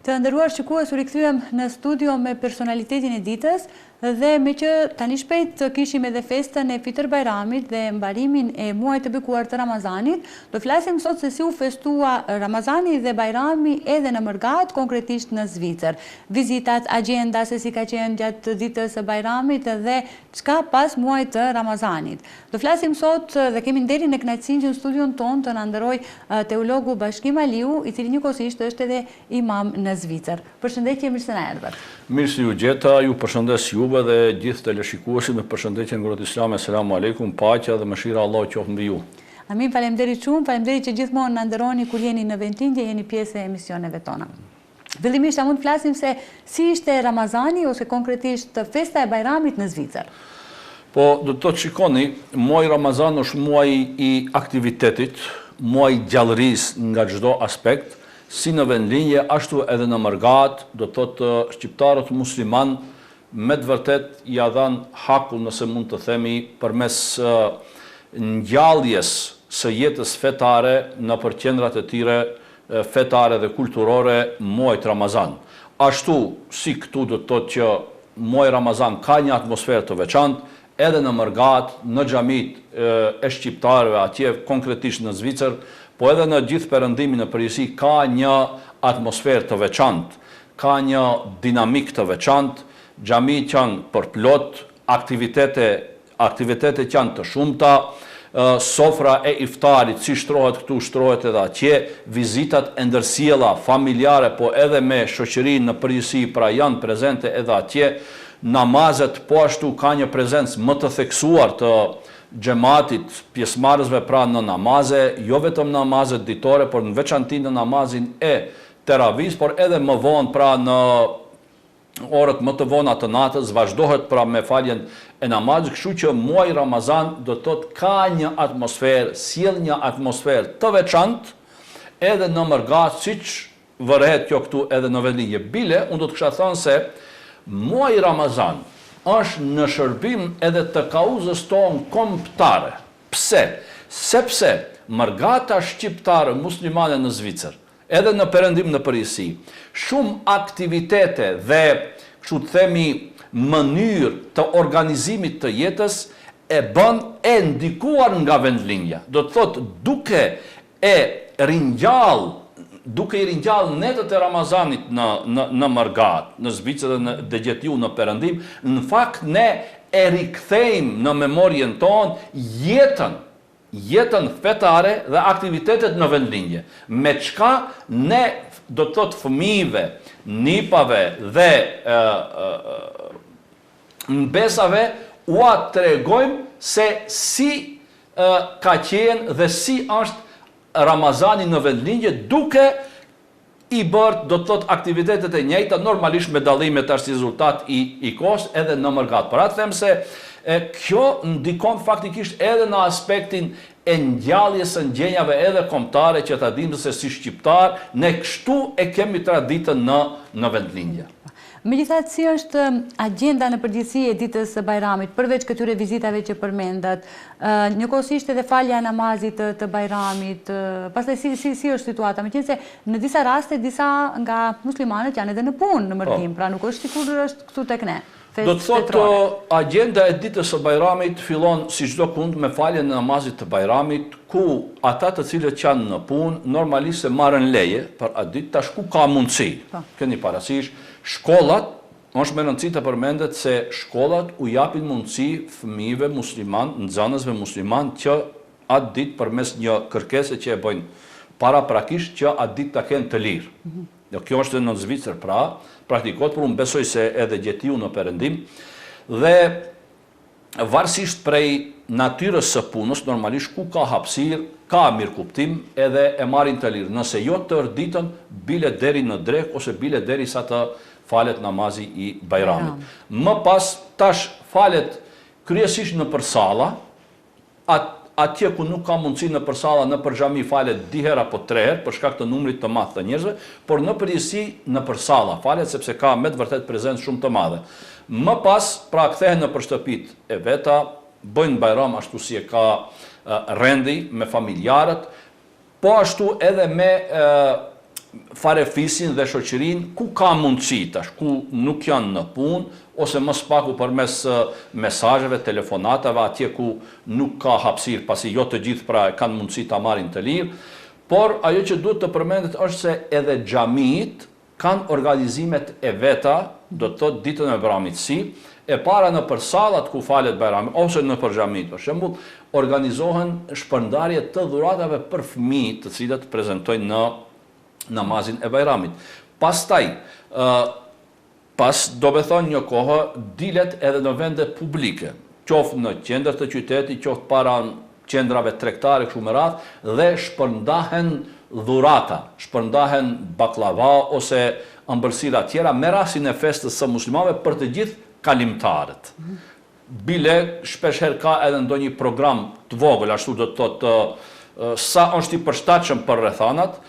Të nderuar shikues, u rikthyem në studio me personalitetin e ditës dhe me që tani shpejt kishim edhe festën e Fitër Bajramit dhe mbarimin e muajit të bekuar të Ramazanit, do flasim sot se si u festua Ramazani dhe Bajrami edhe në Mërgat, konkretisht në Zvicër. Vizitat, agenda, se si ka qenë gjatë ditës së Bajramit dhe çka pas muajit të Ramazanit. Do flasim sot dhe kemi nderin e kënaqësinë që në studion tonë të na nderoj teologu Bashkim Aliu, i cili njëkohësisht është edhe imam në Zvicër. Përshëndetje, mirë se na erdhët. Mirë se ju gjeta, ju përshëndes juve dhe gjithë teleshikuesit me përshëndetjen ngrohtë islame. Selamu alaikum, paqja dhe mëshira e Allahut qoftë mbi ju. Amin, faleminderit shumë, faleminderit që gjithmonë na nderoni kur jeni në vendindje, jeni pjesë e emisioneve tona. Fillimisht mund të flasim se si ishte Ramazani ose konkretisht festa e Bajramit në Zvicër. Po, do të shikoni, muaji Ramazan është muaji i aktivitetit, muaji i gjallërisë nga çdo aspekt, si në vendlinje, ashtu edhe në Mërgat, do të thotë shqiptarët musliman me të vërtet ja dhanë hakun, nëse mund të themi, përmes ngjalljes së jetës fetare në qendrat e tyre fetare dhe kulturore muajit Ramazan. Ashtu si këtu do të thotë që muaji Ramazan ka një atmosferë të veçantë, edhe në Mërgat, në xhamit e shqiptarëve atje, konkretisht në Zvicër, po edhe në gjithë perëndimin e përgjithësi ka një atmosferë të veçantë, ka një dinamik të veçantë, xhamit janë përplot, aktivitete janë të shumta, sofra e iftarit, si shtrohet këtu, shtrohet edhe atje, vizitat e ndërsjella familjare, po edhe me shoqërinë në përgjithësi, pra janë prezente edhe atje, namazet po ashtu ka një prezencë më të theksuar të xhamatit, pjesëmarrësve pra në namaze, jo vetëm namazet ditore, por në veçanti në namazin e teravis, por edhe më vonë pra në orët më të vona të natës, vazhdohet pra me faljen e namazit, kështu që muaji Ramazan do të thotë ka një atmosferë, sjell një atmosferë të veçantë edhe në Mërgat, siç vërehet kjo këtu edhe në vendlinje. Bile, unë do të kisha thënë se muaji Ramazan është në shërbim edhe të kauzës tonë kombëtare. Pse? Sepse Mërgata shqiptare muslimane në Zvicër, edhe në perëndim në përgjithësi, shumë aktivitete dhe, kështu të themi, mënyrë të organizimit të jetës e bën e ndikuar nga vendlinja. Do të thotë, duke i ringjall netët e Ramazanit në Mërgat, në Zvicër dhe në Degjetiu në perëndim, në fakt ne e rikthejmë në memorien tonë jetën fetare dhe aktivitetet në vendlinje. Me çka ne, do të thotë, fëmijëve, nipave dhe mbesave ua tregojmë se si ka qenë dhe si është Ramazani në vendlinje, duke i bërë, do të thotë, aktivitetet e njëjta, normalisht me dallime tash si rezultat i kohës edhe në Mërgat. Por atë them se kjo ndikon faktikisht edhe në aspektin e ngjalljes së ndjenjave edhe kombëtare, që ta dimë se si shqiptar ne kështu e kemi traditën në vendlinje. Megjithatë, si është agenda në përgjithësi e ditës së Bajramit, përveç këtyre vizitave që përmendat, njëkohësisht edhe falja e namazit të Bajramit, pastaj si është situata, meqense në disa raste disa nga muslimanët janë edhe në punë në mërkim, pra nuk është sikur është këtu tek ne. Do të thotë, agenda e ditës së Bajramit fillon si çdo kund me faljen e namazit të Bajramit, ku ata të cilët janë në punë normalisht se marrin leje për atë ditë, tash ku ka mundësi. Keni parasysh, shkollat, është me rëndësi të përmendet se shkollat u japin mundësi fëmijëve musliman, nxënësve musliman, që atë ditë përmes një kërkese që e bëjnë paraprakisht që atë ditë ta kenë të lirë. Kjo është në Zvicër pra, praktikohet, por unë besoj se edhe Gjetiu në perëndim, dhe varësisht prej natyrës së punës, normalisht ku ka hapësirë, ka mirëkuptim edhe e marrin të lirë. Nëse jo tërë ditën, bile deri në drek ose bile deri sa të falet namazi i Bajramit. Më pas tash falet kryesisht në përsalla, atje ku nuk ka mundësi në përsalla, në përxhami falet 2 herë apo 3 herë për shkak të numrit të madh të njerëzve, por në përgjithësi në përsalla falet sepse ka me të vërtet prezencë shumë të madhe. Më pas pra kthehen në shtëpitë e veta, bëjnë Bajram ashtu si e ka rendi me familjarët, po ashtu edhe me farefisin dhe shoqërinë ku ka mundësi tash, ku nuk janë në punë, ose më spaku përmes mesazheve, telefonatave, atje ku nuk ka hapësirë, pasi jo të gjithë pra kanë mundësi ta marrin të lirë, por ajo që duhet të përmendet është se edhe xhamitë kanë organizimet e veta, do të thotë ditën e Bajramit si, e para në për sallat ku falet Bajrami, ose në për xhamitë, për shembull, organizohen shpërndarje të dhuratave për fëmijë, të cilët prezantojnë në namazin e Bajramit. Pastaj, pas do me thonë një kohë, dilet edhe në vende publike, qoftë në qendër të qytetit, qoftë para qendrave tregtare kështu me radhë, dhe shpërndahen dhurata, shpërndahen baklava ose ëmbëlsira tjera me rastin e festës së muslimanëve për të gjithë kalimtarët. Bile shpeshherë ka edhe ndonjë program të vogël, ashtu do të thotë sa është i përshtatshëm për rrethanat,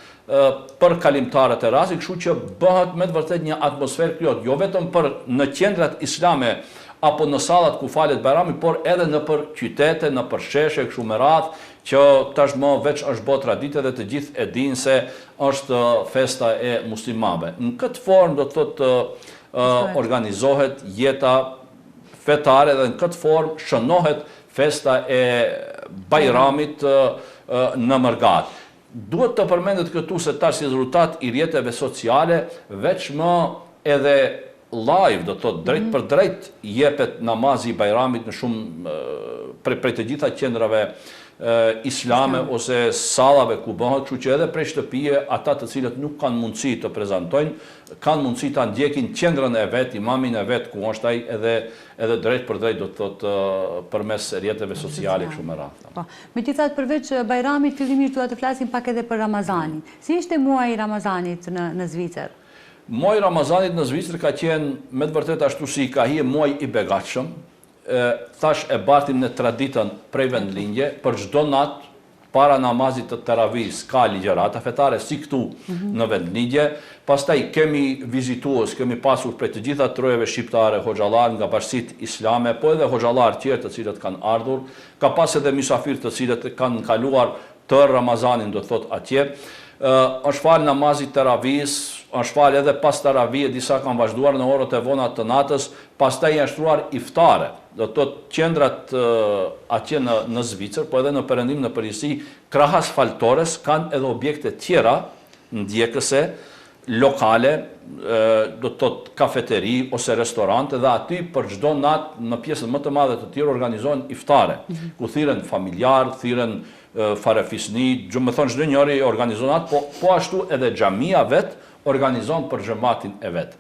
për kalimtarët e rastit, kështu që bëhet me të vërtet një atmosferë krijohet, jo vetëm për në qendrat islame apo në sallat ku falet Bajrami, por edhe në për qytete, në për sheshe, kështu me radhë, që tashmë veç është bë traditë dhe të gjithë e dinë se është festa e muslimanëve. Në këtë formë do të thotë organizohet jeta fetare dhe në këtë formë shënohet festa e Bajramit në Mërgat. Duhet të përmendet këtu se tash si rezultat i rrjeteve sociale, veç më edhe live, do të thotë drejt për drejt jepet namazi i Bajramit në shumë prej të gjitha qendrave islame ose sallave ku bëhet, kështu që edhe prej shtëpie ata të cilët nuk kanë mundësi të prezantojnë, kanë mundësi ta ndjekin qendrën e vet, imamin e vet ku është ai edhe drejt për drejt do të thotë përmes rrjeteve sociale kështu me radhë. Po. Megjithatë përveç Bajramit, fillimisht dua të flasim pak edhe për Ramazanin. Si ishte muaji i Ramazanit në Zvicër? Muaji i Ramazanit në Zvicër ka qenë me të vërtetë ashtu si ka hije muaj i begatshëm. Thash e bartim në traditën prej vendlindje, për çdo natë para namazit të teravis ka ligjërata fetare si këtu në vendlindje. Pastaj kemi vizitues, kemi pasur prej të gjitha trojeve shqiptare hoxhallar nga bashkitë islame, po edhe hoxhallar tjerë të cilët kanë ardhur, ka pas edhe mysafir të cilët kanë kaluar të Ramazanin, do të thotë atje. Është fal namazit teravis, është fal edhe pas teravie, disa kanë vazhduar në orët e vona të natës, pastaj janë shtruar iftare. Do të thotë qendrat atje në Zvicër, po edhe në perëndim në përgjithësi, krahas faltores kanë edhe objekte tjera ndjekëse, lokale, do të thotë kafeteri ose restorante, dhe aty për çdo natë në pjesën më të madhe të tyre organizohen iftare, ku thirren familjar, thirren farefisni, do të thonë çdo njëri organizon atë, po ashtu edhe xhamia vet organizon për xhamatin e vet.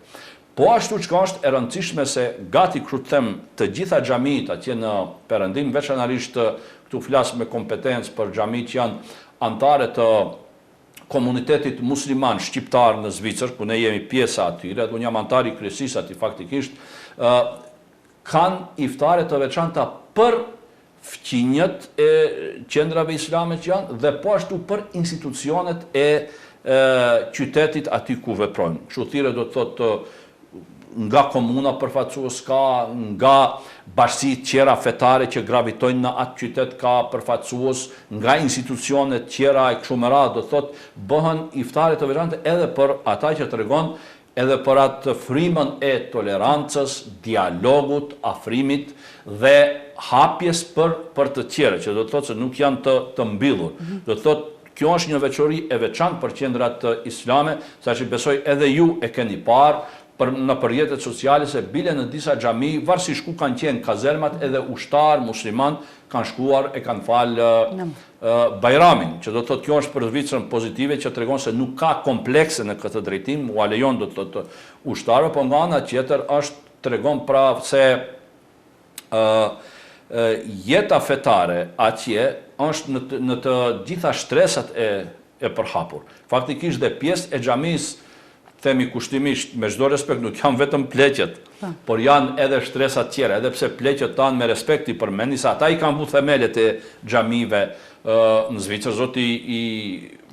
Po ashtu që është e rëndësishme se gati kështu të them të gjitha xhamitë atje në perëndim, veçanërisht këtu flas me kompetencë për xhamitë që janë antare të komunitetit musliman shqiptar në Zvicër, ku ne jemi pjesa atyre, unë jam antar i kryesisë aty faktikisht, kanë iftare të veçanta për fqinjët e qendrave islame që janë, dhe po ashtu për institucionet e qytetit aty ku veprojnë. Kështu thirrje do të thotë nga komuna përfaqësues ka, nga bashkitë tjera fetare që gravitojnë në atë qytet ka përfaqësues, nga institucionet tjera e kështu me radhë, do të thotë bëhen iftare të veçanta edhe për ata që tregon edhe për atë frymën e tolerancës, dialogut, afrimit dhe hapjes për të tjerë, që do të thotë se nuk janë të mbyllur. Do të thotë kjo është një veçori e veçantë për qendrat islame, saqë besoj edhe ju e keni parë në rrjetet sociale se bile në disa xhami, varësisht ku kanë qenë kazermat, edhe ushtar musliman kanë shkuar e kanë falë Bajramin, që do të thotë kjo është për Zvicrën pozitive, që tregon se nuk ka komplekse në këtë drejtim, u alejon do të thotë ushtarëve, po nga ana tjetër është tregon pra se jeta fetare atje është në të gjitha shtresat e përhapur. Faktikisht dhe pjesë e xhamisë, themi kushtimisht, me çdo respekt, nuk janë vetëm pleqet, por janë edhe shtresat tjera, edhe pse pleqet tanë me respekt i përmendni se ata i kanë vu themelet e xhamive në Zvicër, zoti i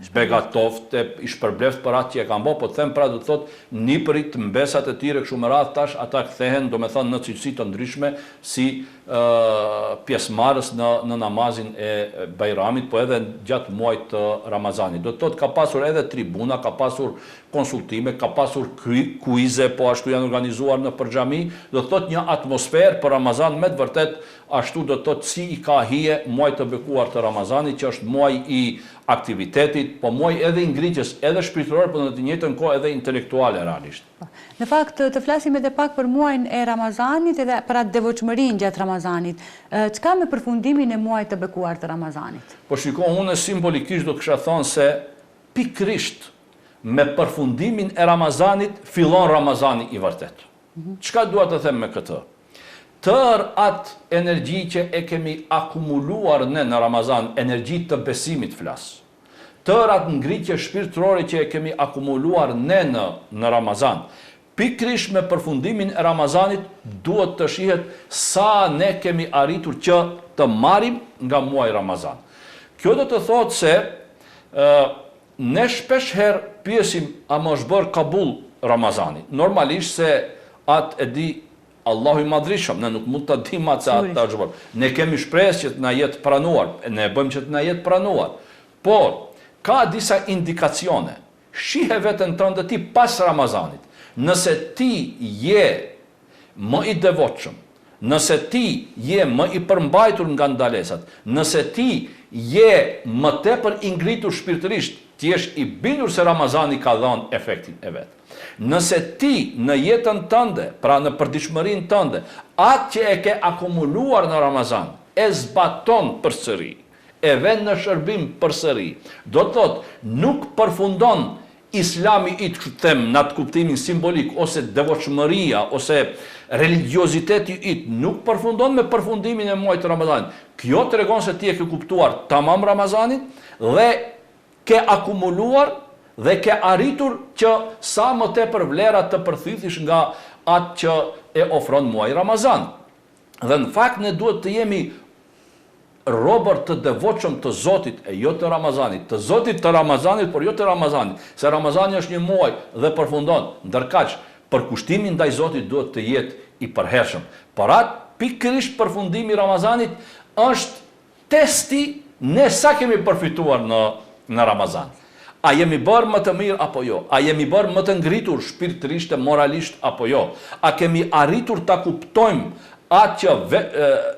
zbegatoft, i shpërbleft për atë që e kanë bërë, po të them pra do të thotë nipërit mbesat e tyre kështu me radhë tash ata kthehen, domethënë në cilësi të ndryshme si pjesëmarrës në namazin e Bajramit, po edhe gjatë muajit të Ramazanit. Do të thotë ka pasur edhe tribuna, ka pasur konsultime, ka pasur kuize, po ashtu janë organizuar në përxhami, do të thotë një atmosferë për Ramazan me të vërtet ashtu do të thotë si i ka hije muaj të bekuar të Ramazanit, që është muaj i aktivitetit, po muaj edhe i ngritjes, edhe shpirtëror, por në të njëjtën kohë edhe intelektuale realisht. Në fakt, të flasim edhe pak për muajin e Ramazanit edhe për atë devotshmërinë gjatë Ramazanit. Çka me përfundimin e muajit të bekuar të Ramazanit? Po shiko, unë simbolikisht do kisha thënë se pikrisht me përfundimin e Ramazanit fillon Ramazani i vërtet. Çka dua të them me këtë? Tër atë energji që e kemi akumuluar ne në Ramazan, energji të besimit flas. Tër atë ngritje shpirtërore që e kemi akumuluar ne në Ramazan, pikrisht me përfundimin e Ramazanit duhet të shihet sa ne kemi arritur që të marrim nga muaji Ramazan. Kjo do të thotë se ne shpesh herë pyesim a më është bërë kabul Ramazani. Normalisht se atë e di Allahu i madhrishëm, ne nuk mund të dim atë se atë është bërë. Ne kemi shpresë që të na jetë pranuar, ne bëjmë që të na jetë pranuar. Por ka disa indikacione. Shihe veten tënde ti pas Ramazanit. Nëse ti je më i devotshëm, nëse ti je më i përmbajtur nga ndalesat, nëse ti je më tepër i ngritur shpirtërisht, ti je i bindur se Ramazani ka dhënë efektin e vet. Nëse ti në jetën tënde, pra në përditshmërinë tënde, atë që e ke akumuluar në Ramazan, e zbaton përsëri, e vën në shërbim përsëri, do të thotë nuk përfundon Islami i të them në atë kuptimin simbolik, ose devotshmëria, ose religioziteti i nuk përfundon me përfundimin e muajit të Ramazanit. Kjo tregon se ti e ke kuptuar tamam Ramazanin dhe ke akumuluar dhe ke arritur që sa më tepër vlera të përthythish nga atë që e ofron muaji Ramazan. Dhe në fakt ne duhet të jemi robër të devotshëm të Zotit e jo të Ramazanit, të Zotit të Ramazanit, por jo të Ramazanit, se Ramazani është një muaj dhe përfundon, ndërkaq përkushtimi ndaj Zotit duhet të jetë i përhershëm. Por atë pikërisht përfundimi i Ramazanit është testi ne sa kemi përfituar në Ramazan. A jemi bërë më të mirë apo jo? A jemi bërë më të ngritur shpirtërisht e moralisht apo jo? A kemi arritur ta kuptojmë atë që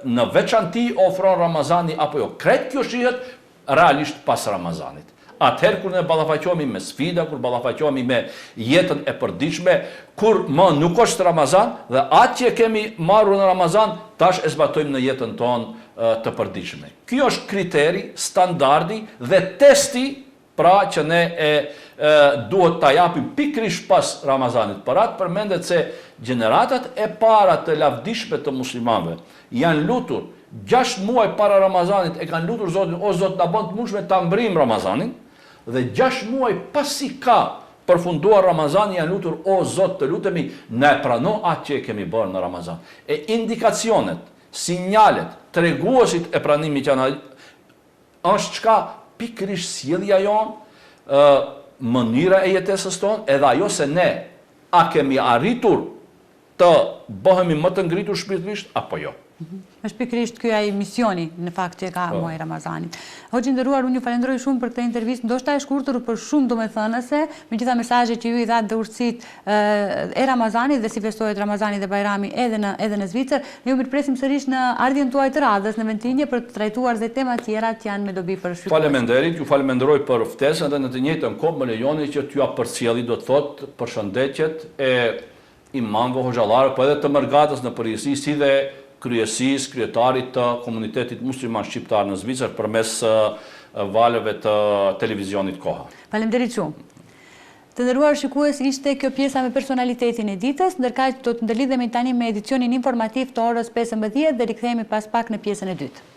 në veçanti ofron Ramazani apo jo? Krejt kjo shihet realisht pas Ramazanit. Atëherë kur ne ballafaqohemi me sfida, kur ballafaqohemi me jetën e përditshme, kur më nuk është Ramazan dhe atë që kemi marrur në Ramazan, tash e zbatojmë në jetën tonë të përditshme. Ky është kriteri, standardi dhe testi pra që ne duhet ta japim pikrisht pas Ramazanit. Për atë përmendet se gjeneratat e para të lavdishme të muslimanëve janë lutur 6 muaj para Ramazanit, e kanë lutur Zotin, o Zot na bën të mundshme ta mbrim Ramazanin, dhe 6 muaj pasi ka përfunduar Ramazani janë lutur, o Zot të lutemi, na e prano atë që e kemi bërë në Ramazan. E indikacionet, sinjalet, treguesit e pranimit janë është çka pikërisht sjellja jonë, mënyra e jetesës tonë, edhe ajo se ne a kemi arritur të bëhemi më të ngritur shpirtërisht apo jo. Është pikërisht ky ai misioni në fakt që ka muaji Ramazanit. Hoxhë nderuar, unë ju falenderoj shumë për këtë intervistë, ndoshta e shkurtër për shumë domethënëse, me gjitha mesazhet që ju i dhatë dhe urtësitë e Ramazanit dhe si festohet Ramazani dhe Bajrami edhe në Zvicër. Ne ju mirpresim sërish në ardhjen tuaj të radhës në Ventinje për të trajtuar dhe tema tjera që janë me dobi për shqiptarët. Faleminderit, ju falenderoj për ftesën dhe në të njëjtën kohë më lejoni që t'ju përcjelli do të thotë përshëndetjet e imamëve hoxhallarë, po edhe të mërgatës në përgjithësi, si dhe kryesisë, kryetarit të komunitetit musliman shqiptar në Zvicër përmes valëve të televizionit Koha. Faleminderit shumë. Të nderuar shikues, ishte kjo pjesa me personalitetin e ditës, ndërkaq do të ndërlidhemi tani me edicionin informativ të orës 15 dhe rikthehemi pas pak në pjesën e dytë.